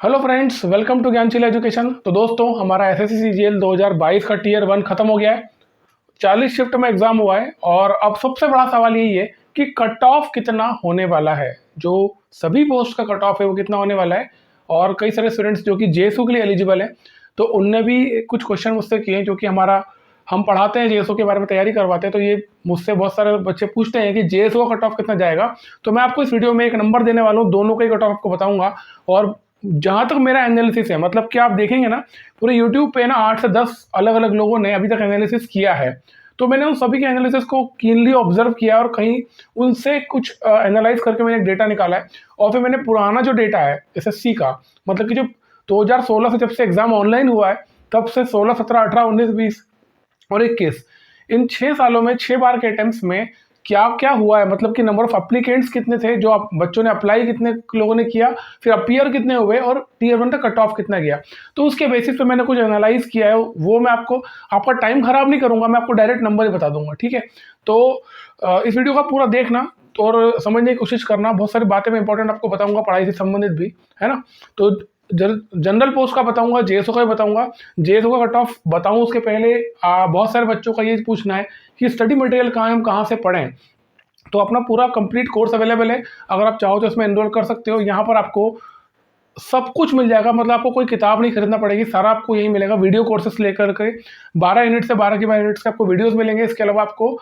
Hello friends, welcome to Gyansheel education. तो दोस्तों, हमारा एसएससी सीजीएल 2022 का टीयर 1 खत्म हो गया है। 40 शिफ्ट में एग्जाम हुआ है और अब सबसे बड़ा सवाल यही है कि कट ऑफ कितना होने वाला है। जो सभी पोस्ट का कट ऑफ है वो कितना होने वाला है। और कई सारे स्टूडेंट्स जो कि जेएसओ के लिए एलिजिबल हैं, तो उनने भी कुछ क्वेश्चन मुझसे किए, क्योंकि हम पढ़ाते हैं जेएसओ के बारे में, तैयारी करवाते हैं। तो ये मुझसे बहुत सारे बच्चे पूछते हैं कि जेएसओ का कट ऑफ कितना जाएगा। तो मैं आपको इस वीडियो में एक नंबर देने वाला हूँ, दोनों का ही कट ऑफ आपको बताऊंगा। और जहाँ तक मेरा एनालिसिस है, मतलब कि आप देखेंगे ना, पूरे यूट्यूब पे ना 8 से 10 अलग अलग लोगों ने अभी तक एनालिसिस किया है। तो मैंने उन सभी के एनालिसिस को कीनली ऑब्जर्व किया और कहीं उनसे कुछ एनालाइज करके मैंने एक डेटा निकाला है। और फिर मैंने पुराना जो डेटा है एसएससी का, मतलब कि जो 2016 से जब से एग्जाम ऑनलाइन हुआ है, तब से 16, 17, 18, 19, 20 और 21, इन 6 सालों में 6 बार के अटेम्प्ट्स में क्या क्या हुआ है, मतलब कि नंबर ऑफ एप्लीकेंट्स कितने थे, जो बच्चों ने अप्लाई कितने लोगों ने किया, फिर अपीयर कितने हुए और टीयर 1 का कट ऑफ कितना गया। तो उसके बेसिस पे मैंने कुछ एनालाइज किया है, वो मैं आपका टाइम खराब नहीं करूंगा, मैं आपको डायरेक्ट नंबर ही बता दूंगा, ठीक है। तो इस वीडियो का पूरा देखना और समझने की कोशिश करना। बहुत सारी बातें मैं इंपॉर्टेंट आपको बताऊंगा, पढ़ाई से संबंधित भी, है ना। तो जनरल पोस्ट का बताऊंगा, जेएसओ का भी बताऊंगा। जेएसओ का कट ऑफ बताऊं उसके पहले बहुत सारे बच्चों का ये पूछना है कि स्टडी मटेरियल कहाँ, हम कहाँ से पढ़ें। तो अपना पूरा कंप्लीट कोर्स अवेलेबल है, अगर आप चाहो तो इसमें एनरोल कर सकते हो। यहाँ पर आपको सब कुछ मिल जाएगा, मतलब आपको कोई किताब नहीं खरीदना पड़ेगी, सारा आपको यही मिलेगा। वीडियो कोर्सेस लेकर के 12 यूनिट से 12 के 12 यूनिट्स के आपको वीडियोस मिलेंगे। इसके अलावा आपको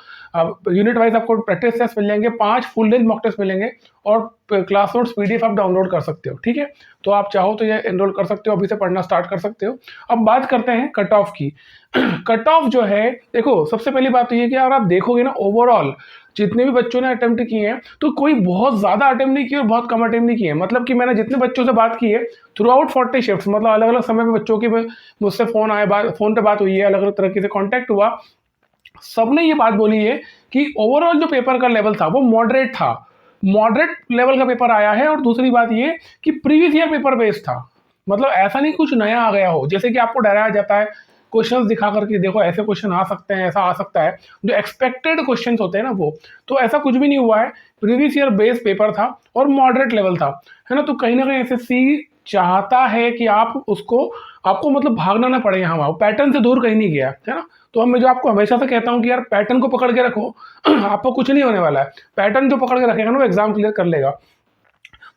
यूनिट वाइज आपको प्रैक्टिस टेस्ट मिल जाएंगे, 5 फुल लेंथ मॉक टेस्ट मिलेंगे और क्लास नोट्स पीडीएफ आप डाउनलोड कर सकते हो, ठीक है। तो आप चाहो तो ये एनरोल कर सकते हो, अभी से पढ़ना स्टार्ट कर सकते हो। अब बात करते हैं कट ऑफ की। कट ऑफ जो है, देखो सबसे पहली बात तो ये कि अगर आप देखोगे ना, ओवरऑल जितने भी बच्चों ने अटेम्प्ट किए हैं, तो कोई बहुत ज़्यादा अटेम्प्ट नहीं किए और बहुत कम अटेम्प्ट नहीं किए। मतलब कि मैंने जितने बच्चों से बात की है थ्रू आउट 40 शिफ्ट, मतलब अलग अलग समय में बच्चों की मुझसे फ़ोन आए, फ़ोन पे बात हुई है, अलग अलग तरीके से कॉन्टैक्ट हुआ, सबने ये बात बोली है कि ओवरऑल जो पेपर का लेवल था वो मॉडरेट था, मॉडरेट लेवल का पेपर आया है। और दूसरी बात ये कि प्रीवियस ईयर पेपर बेस्ड था, मतलब ऐसा नहीं कुछ नया आ गया हो, जैसे कि आपको डराया जाता है क्वेश्चंस दिखा करके, देखो ऐसे क्वेश्चन आ सकते हैं, ऐसा आ सकता है, जो एक्सपेक्टेड क्वेश्चंस होते हैं ना वो। तो ऐसा कुछ भी नहीं हुआ है, प्रीवियस ईयर बेस्ड पेपर था और मॉडरेट लेवल था, है ना। तो कहीं ना कहीं एसएससी चाहता है कि आपको मतलब भागना ना पड़े, यहाँ पैटर्न से दूर कहीं नहीं गया, है ना। तो अब मैं जो आपको हमेशा से कहता हूँ कि यार पैटर्न को पकड़ के रखो, आपको कुछ नहीं होने वाला है। पैटर्न जो पकड़ के रखेगा ना वो एग्जाम क्लियर कर लेगा।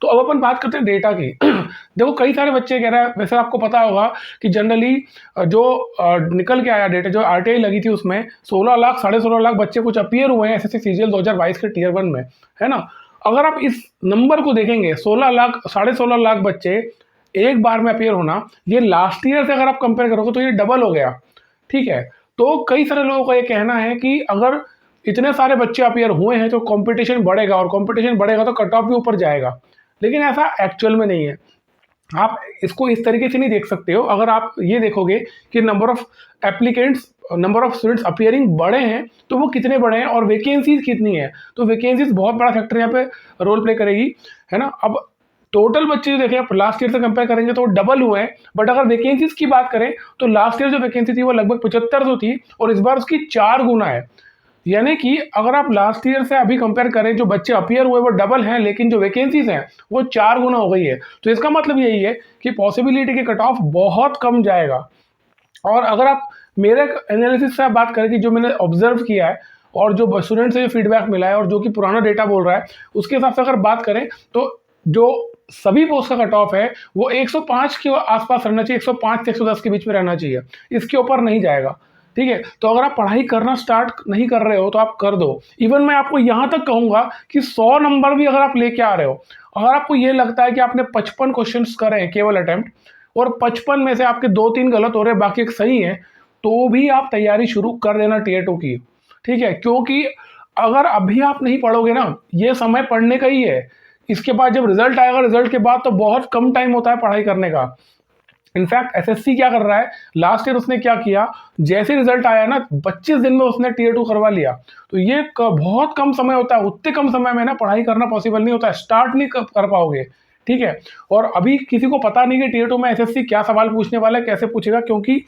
तो अब अपन बात करते हैं डेटा की। देखो कई सारे बच्चे कह रहे हैं, वैसे आपको पता होगा कि जनरली जो निकल के आया डेटा, जो आरटीआई लगी थी उसमें 16 लाख 16.5 लाख बच्चे कुछ अपीयर हुए हैं एसएससी सीजीएल 2022 के टीयर 1 में, है ना। अगर आप इस नंबर को देखेंगे, 16 लाख 16.5 लाख बच्चे एक बार में अपीयर होना, ये लास्ट ईयर से अगर आप कंपेयर करोगे तो ये डबल हो गया, ठीक है। तो कई सारे लोगों का ये कहना है कि अगर इतने सारे बच्चे अपीयर हुए हैं तो कंपटीशन बढ़ेगा, और कंपटीशन बढ़ेगा तो कट ऑफ भी ऊपर जाएगा। लेकिन ऐसा एक्चुअल में नहीं है। आप इसको इस तरीके से नहीं देख सकते हो। अगर आप ये देखोगे कि number of applicants, number of students appearing बढ़े हैं, तो वो कितने बढ़े हैं और वैकेंसीज कितनी है, तो वैकेंसीज बहुत बड़ा फैक्टर यहाँ पे रोल प्ले करेगी, है ना। अब टोटल बच्चे जो देखें आप लास्ट ईयर से कंपेयर करेंगे तो डबल हुए हैं, बट अगर वैकेंसीज की बात करें तो लास्ट ईयर जो वैकेंसी थी वो लगभग 7500 थी और इस बार उसकी 4 गुना है। यानी कि अगर आप लास्ट ईयर से अभी कंपेयर करें, जो बच्चे अपीयर हुए वो डबल हैं, लेकिन जो वैकेंसीज हैं वो 4 गुना हो गई है। तो इसका मतलब यही है कि पॉसिबिलिटी के कट ऑफ बहुत कम जाएगा। और अगर आप मेरे एनालिसिस से आप बात करें कि जो मैंने ऑब्जर्व किया है और जो स्टूडेंट से फीडबैक मिला है और जो कि पुराना डेटा बोल रहा है, उसके हिसाब से अगर बात करें तो जो सभी पोस्ट का कट ऑफ है वो 105 के आसपास रहना चाहिए, 105 से 110 के बीच में रहना चाहिए, इसके ऊपर नहीं जाएगा, ठीक है। तो अगर आप पढ़ाई करना स्टार्ट नहीं कर रहे हो तो आप कर दो। इवन मैं आपको यहाँ तक कहूँगा कि 100 नंबर भी अगर आप लेके आ रहे हो, अगर आपको ये लगता है कि आपने 55 क्वेश्चन करे हैं केवल अटेम्प्ट और 55 में से आपके 2-3 गलत हो रहे हैं, बाकी एक सही है, तो भी आप तैयारी शुरू कर देना टीयर 2 की, ठीक है। क्योंकि अगर अभी आप नहीं पढ़ोगे ना, ये समय पढ़ने का ही है। इसके बाद जब रिजल्ट आएगा, रिजल्ट के बाद तो बहुत कम टाइम होता है पढ़ाई करने का। इनफैक्ट एसएससी क्या कर रहा है, लास्ट ईयर उसने क्या किया, जैसे रिजल्ट आया ना 25 दिन में उसने टीयर 2 करवा लिया। तो ये बहुत कम समय होता है, उतने कम समय में ना पढ़ाई करना पॉसिबल नहीं होता है, स्टार्ट नहीं कर पाओगे, ठीक है। और अभी किसी को पता नहीं कि टीयर 2 में एसएससी क्या सवाल पूछने वाला है, कैसे पूछेगा, क्योंकि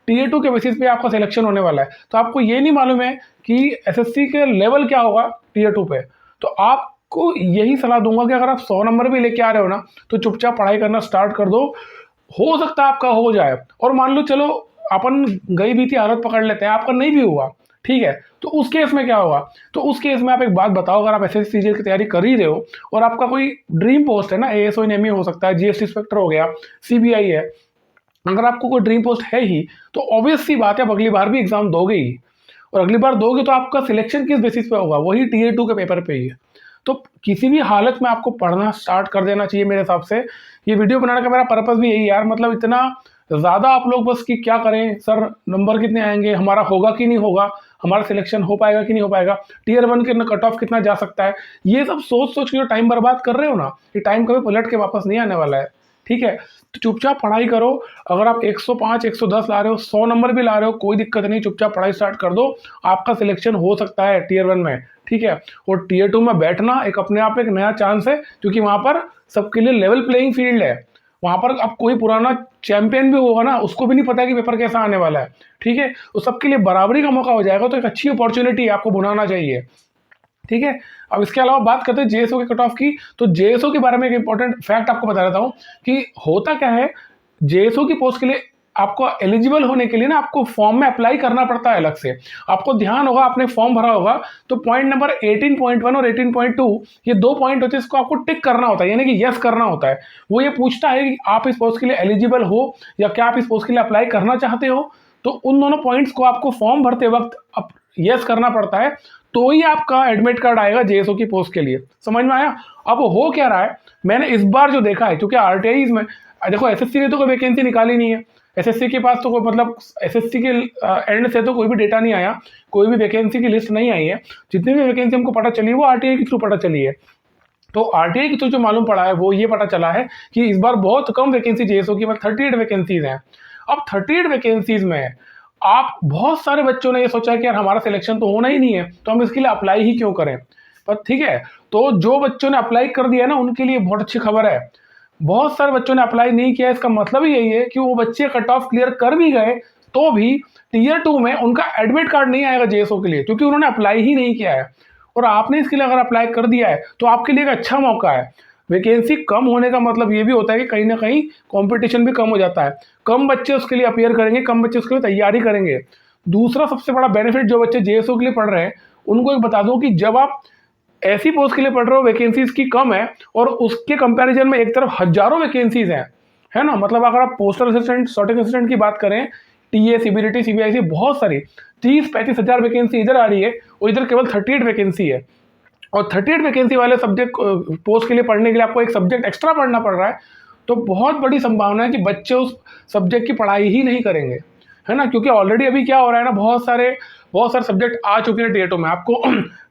टीयर 2 के बेसिस पे आपका सिलेक्शन होने वाला है। तो आपको ये नहीं मालूम है कि एसएससी के लेवल क्या होगा टीयर 2 पे। तो आप आपको यही सलाह दूंगा कि अगर आप 100 नंबर भी लेके आ रहे हो ना, तो चुपचाप पढ़ाई करना स्टार्ट कर दो। हो सकता है आपका हो जाए, और मान लो चलो अपन गई बीती हालत पकड़ लेते हैं, आपका नहीं भी हुआ, ठीक है, तो उस केस में क्या होगा? तो उस केस में आप एक बात बताओ, अगर आप एसएससी सीजीएल की तैयारी कर ही रहे हो और आपका कोई ड्रीम पोस्ट है ना, एएसओ इन एमई हो सकता है, जीएसटी इंस्पेक्टर हो गया, सीबीआई है, अगर आपको कोई ड्रीम पोस्ट है ही, तो ऑब्वियस सी बात है आप अगली बार भी एग्जाम दोगे ही, और अगली बार दोगे तो आपका सिलेक्शन किस बेसिस पे होगा? वही टीए 2 के पेपर पे ही है। तो किसी भी हालत में आपको पढ़ना स्टार्ट कर देना चाहिए मेरे हिसाब से। ये वीडियो बनाने का मेरा पर्पस भी यही यार, मतलब इतना ज़्यादा आप लोग बस कि क्या करें सर, नंबर कितने आएंगे, हमारा होगा कि नहीं होगा, हमारा सिलेक्शन हो पाएगा कि नहीं हो पाएगा, टियर 1 के कट ऑफ कितना जा सकता है, ये सब सोच सोच के जो टाइम बर्बाद कर रहे हो ना, ये टाइम कभी पलट के वापस नहीं आने वाला है, ठीक है? तो चुपचाप पढ़ाई करो। अगर आप 105 110 ला रहे हो, 100 नंबर भी ला रहे हो, कोई दिक्कत नहीं, चुपचाप पढ़ाई स्टार्ट कर दो, आपका सिलेक्शन हो सकता है टियर 1 में, ठीक है? और टियर 2 में बैठना एक अपने आप एक नया चांस है, क्योंकि वहां पर सबके लिए लेवल प्लेइंग फील्ड है। वहां पर अब कोई पुराना चैंपियन भी होगा ना, उसको भी नहीं पता कि पेपर कैसा आने वाला है, ठीक है? तो सबके लिए बराबरी का मौका हो जाएगा, तो एक अच्छी अपॉर्चुनिटी आपको बनाना चाहिए, ठीक है? अब इसके अलावा बात करते हैं जेएसओ के कट ऑफ की। तो जेएसओ के बारे में एक इंपॉर्टेंट फैक्ट आपको बता देता हूं कि होता क्या है, जेएसओ की पोस्ट के लिए आपको एलिजिबल होने के लिए ना आपको फॉर्म में अप्लाई करना पड़ता है अलग से। आपको ध्यान होगा, आपने फॉर्म भरा होगा, तो पॉइंट नंबर 18.1 और 18.2 ये 2 पॉइंट होते हैं, इसको आपको टिक करना होता है, यानी कि यस करना होता है। वो ये पूछता है कि आप इस पोस्ट के लिए एलिजिबल हो या क्या आप इस पोस्ट के लिए अप्लाई करना चाहते हो। तो उन दोनों पॉइंट्स को आपको फॉर्म भरते वक्त यस करना पड़ता है, तो ही आपका एडमिट कार्ड आएगा जेएसओ की पोस्ट के लिए। समझ में आया? अब हो क्या रहा है, मैंने इस बार जो देखा है, क्योंकि आरटीआई में देखो एसएससी ने तो कोई वैकेंसी निकाली नहीं है, एसएससी के पास तो कोई मतलब एसएससी के एंड से तो कोई भी डेटा नहीं आया, कोई भी वैकेंसी की लिस्ट नहीं आई है। जितनी भी वैकेंसी हमको पता चली वो आरटीआई के थ्रू पता चली है। तो आरटीआई के थ्रू जो मालूम पड़ा है वो ये पता चला है कि इस बार बहुत कम वैकेंसी जेएसओ की, मतलब 38 वैकेंसीज हैं। अब 38 वैकेंसीज में आप बहुत सारे बच्चों ने ये सोचा कि यार हमारा सिलेक्शन तो होना ही नहीं है, तो हम इसके लिए अप्लाई ही क्यों करें? पर ठीक है, तो जो बच्चों ने अप्लाई कर दिया ना, उनके लिए बहुत अच्छी खबर है। बहुत सारे बच्चों ने अप्लाई नहीं किया, इसका मतलब ही यही है कि वो बच्चे कट ऑफ क्लियर कर भी गए तो भी टीयर 2 में उनका एडमिट कार्ड नहीं आएगा जेएसओ के लिए, क्योंकि उन्होंने अप्लाई ही नहीं किया है। और आपने इसके लिए अगर अप्लाई कर दिया है तो आपके लिए एक अच्छा मौका है। वैकेंसी कम होने का मतलब ये भी होता है कि कहीं ना कहीं कंपटीशन भी कम हो जाता है, कम बच्चे उसके लिए अपियर करेंगे, कम बच्चे उसके लिए तैयारी करेंगे। दूसरा सबसे बड़ा बेनिफिट जो बच्चे जेएसओ के लिए पढ़ रहे हैं उनको एक बता दूं कि जब आप ऐसी पोस्ट के लिए पढ़ रहे हो, वैकेंसीज की कम है और उसके कंपैरिजन में एक तरफ हजारों वैकेंसीज हैं, है ना? मतलब अगर आप पोस्टल असिस्टेंट, सॉर्टिंग असिस्टेंट की बात करें, टीए, सीबीडीटी, सीबीआईसी, बहुत सारी 30-35 हजार वैकेंसी इधर आ रही है और इधर केवल 38 वैकेंसी है। और 38 वैकेंसी वाले सब्जेक्ट पोस्ट के लिए पढ़ने के लिए आपको एक सब्जेक्ट एक्स्ट्रा पढ़ना पड़ रहा है, तो बहुत बड़ी संभावना है कि बच्चे उस सब्जेक्ट की पढ़ाई ही नहीं करेंगे, है ना? क्योंकि ऑलरेडी अभी क्या हो रहा है ना, बहुत सारे सब्जेक्ट आ चुके हैं टीयर 2 में। आपको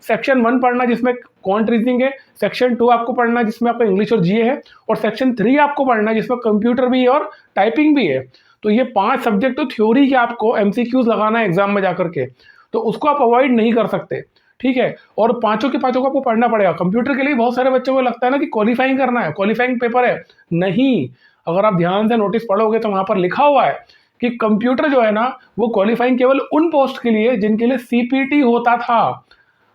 सेक्शन 1 पढ़ना जिसमें क्वांट रीजनिंग है, सेक्शन 2 आपको पढ़ना जिसमें आपको इंग्लिश और जीए है, और सेक्शन 3 आपको पढ़ना जिसमें कंप्यूटर भी है और टाइपिंग भी है। तो ये 5 सब्जेक्ट तो थ्योरी के आपको एमसीक्यूज लगाना है एग्जाम में जाकर के, तो उसको आप अवॉइड नहीं कर सकते, ठीक है? और पांचों के पांचों को आपको पढ़ना पड़ेगा। कंप्यूटर के लिए बहुत सारे बच्चों को लगता है ना कि क्वालिफाइंग करना है, क्वालिफाइंग पेपर है, नहीं। अगर आप ध्यान से नोटिस पढ़ोगे तो वहां पर लिखा हुआ है कि कंप्यूटर जो है ना, वो क्वालिफाइंग केवल उन पोस्ट के लिए जिनके लिए सीपीटी होता था,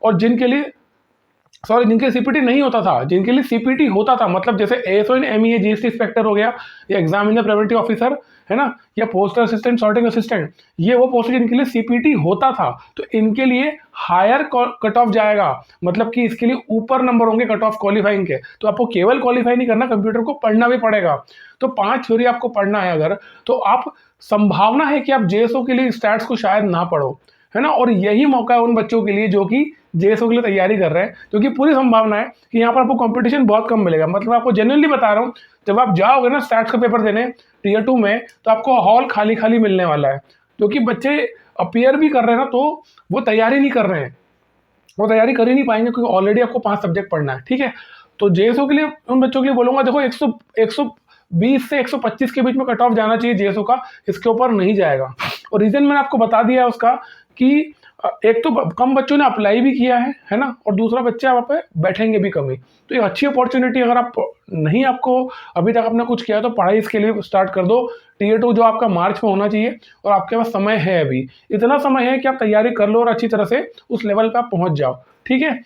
और जिनके सीपीटी नहीं होता था, जिनके लिए सीपीटी होता था, मतलब जैसे एएसओ इन एमई, जीएसटी इंस्पेक्टर हो गया, या एग्जामिनर प्रिवेंटिव ऑफिसर, है ना, या पोस्टल असिस्टेंट, सॉर्टिंग असिस्टेंट, ये वो पोस्ट जिनके लिए सीपीटी होता था। तो इनके लिए हायर कट ऑफ जाएगा, मतलब कि इसके लिए ऊपर नंबर होंगे कट ऑफ क्वालिफाइंग के। तो आपको केवल क्वालिफाई नहीं करना, कंप्यूटर को पढ़ना भी पड़ेगा। तो 5 थ्योरी आपको पढ़ना है अगर, तो आप संभावना है कि आप जेएसओ के लिए स्टैट्स को शायद ना पढ़ो, है ना? और यही मौका है उन बच्चों के लिए जो कि जेएसओ के लिए तैयारी कर रहे हैं, क्योंकि पूरी संभावना है कि यहाँ पर आपको कंपटीशन बहुत कम मिलेगा। मतलब आपको जेन्युइनली बता रहा हूँ, जब आप जाओगे ना स्टैट्स का पेपर देने टीयर 2 में, तो आपको हॉल खाली खाली मिलने वाला है, क्योंकि बच्चे अपियर भी कर रहे हैं ना, तो वो तैयारी नहीं कर रहे हैं, वो तैयारी कर ही नहीं पाएंगे, क्योंकि ऑलरेडी आपको 5 सब्जेक्ट पढ़ना है, ठीक है? तो जेएसओ के लिए उन बच्चों के लिए बोलूंगा, देखो 120 से 125 के बीच में कट ऑफ जाना चाहिए जेएसओ का, इसके ऊपर नहीं जाएगा। और रीजन मैंने आपको बता दिया है उसका कि एक तो कम बच्चों ने अप्लाई भी किया है ना, और दूसरा बच्चे वहाँ पे बैठेंगे भी कम ही। तो ये अच्छी अपॉर्चुनिटी, अगर आप नहीं, आपको अभी तक आपने कुछ किया तो पढ़ाई इसके लिए स्टार्ट कर दो। टीयर 2 जो आपका मार्च में होना चाहिए, और आपके पास समय है, अभी इतना समय है कि आप तैयारी कर लो और अच्छी तरह से उस लेवल पे आप पहुंच जाओ, ठीक है?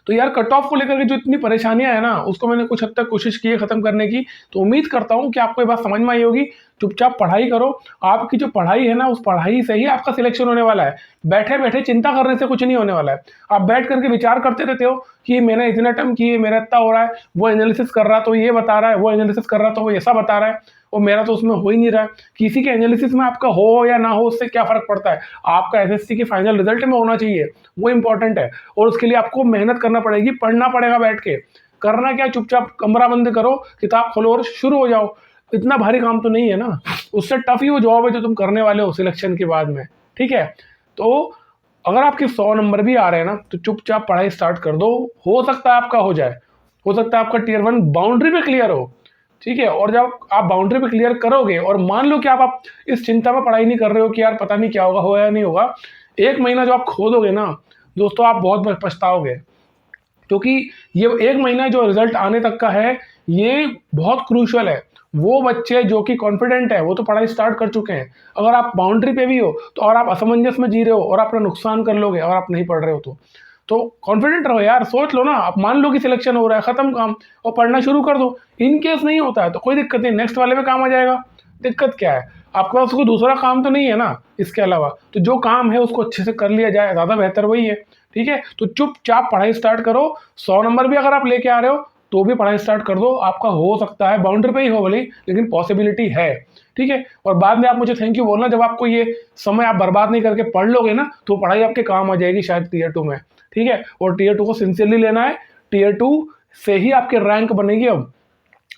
तो यार कट ऑफ को लेकर के जो इतनी परेशानियां है ना, उसको मैंने कुछ हद तक कोशिश की है खत्म करने की। तो उम्मीद करता हूँ कि आपको ये बात समझ में आई होगी। चुपचाप पढ़ाई करो, आपकी जो पढ़ाई है ना, उस पढ़ाई से ही आपका सिलेक्शन होने वाला है। बैठे बैठे चिंता करने से कुछ नहीं होने वाला है। आप बैठ करके विचार करते रहते हो कि मैंने इतना टाइम किए, मेरा इतना हो रहा है, वो एनालिसिस कर रहा तो ये बता रहा है, वो एनालिसिस कर रहा तो वो ऐसा बता रहा है, और मेरा तो उसमें हो ही नहीं रहा है। किसी के एनालिसिस में आपका हो या ना हो, उससे क्या फर्क पड़ता है? आपका एसएससी के फाइनल रिजल्ट में होना चाहिए, वो इंपॉर्टेंट है। और उसके लिए आपको मेहनत करना पड़ेगी, पढ़ना पड़ेगा बैठ के। करना क्या, चुपचाप कमरा बंद करो, किताब खोलो और शुरू हो जाओ। इतना भारी काम तो नहीं है ना। उससे टफ ही वो जॉब है जो तुम करने वाले हो सिलेक्शन के बाद में, ठीक है। तो अगर आपके 100 नंबर भी आ रहे हैं ना, तो चुपचाप पढ़ाई स्टार्ट कर दो। हो सकता है आपका हो जाए, हो सकता है आपका टियर 1 बाउंड्री पे क्लियर हो, ठीक है। और जब आप बाउंड्री पे क्लियर करोगे, और मान लो कि आप इस चिंता में पढ़ाई नहीं कर रहे हो कि यार पता नहीं क्या होगा या नहीं होगा, 1 महीना जो आप खो दोगे ना दोस्तों, आप बहुत पछताओगे। क्योंकि ये 1 महीना जो रिजल्ट आने तक का है, ये बहुत क्रूशियल है। वो बच्चे जो कि कॉन्फिडेंट है, वो तो पढ़ाई स्टार्ट कर चुके हैं। अगर आप बाउंड्री पे भी हो तो, और आप असमंजस में जी रहे हो और अपना नुकसान कर लोगे अगर आप नहीं पढ़ रहे हो तो कॉन्फिडेंट रहो यार, सोच लो ना। आप मान लो कि सिलेक्शन हो रहा है, खत्म काम, और पढ़ना शुरू कर दो। इन केस नहीं होता है तो कोई दिक्कत नहीं, नेक्स्ट वाले में काम आ जाएगा। दिक्कत क्या है, आपके पास कोई दूसरा काम तो नहीं है ना इसके अलावा। तो जो काम है उसको अच्छे से कर लिया जाए, ज़्यादा बेहतर वही है, ठीक है। तो चुपचाप पढ़ाई स्टार्ट करो। 100 नंबर भी अगर आप लेके आ रहे हो तो भी पढ़ाई स्टार्ट कर दो। आपका हो सकता है बाउंड्री पे ही हो भले, लेकिन पॉसिबिलिटी है, ठीक है। और बाद में आप मुझे थैंक यू बोलना, जब आपको ये समय आप बर्बाद नहीं करके पढ़ लोगे ना, तो पढ़ाई आपके काम आ जाएगी शायद टियर 2 में, ठीक है। और टियर 2 को सिंसियरली लेना है। टियर 2 से ही आपकी रैंक बनेगी। अब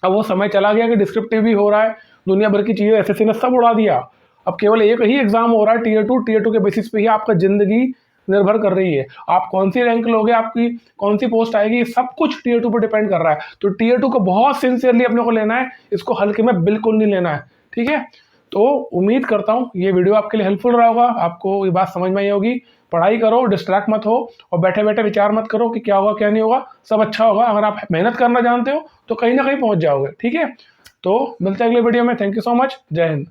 वो समय चला गया कि डिस्क्रिप्टिव भी हो रहा है, दुनिया भर की चीज़ें एसएससी ने सब उड़ा दिया। अब केवल एक ही एग्जाम हो रहा है टियर 2 के बेसिस पे ही आपका जिंदगी निर्भर कर रही है। आप कौन सी रैंक लोगे, आपकी कौन सी पोस्ट आएगी, सब कुछ टियर 2 पर डिपेंड कर रहा है। तो टियर 2 को बहुत सिंसियरली अपने को लेना है, इसको हल्के में बिल्कुल नहीं लेना है, ठीक है। तो उम्मीद करता हूँ ये वीडियो आपके लिए हेल्पफुल रहा होगा, आपको ये बात समझ में आई होगी। पढ़ाई करो, डिस्ट्रैक्ट मत हो, और बैठे बैठे विचार मत करो कि क्या होगा क्या नहीं होगा, सब अच्छा होगा। अगर आप मेहनत करना जानते हो तो कहीं ना कहीं पहुंच जाओगे, ठीक है। तो मिलते हैं अगले वीडियो में। थैंक यू सो मच, जय हिंद।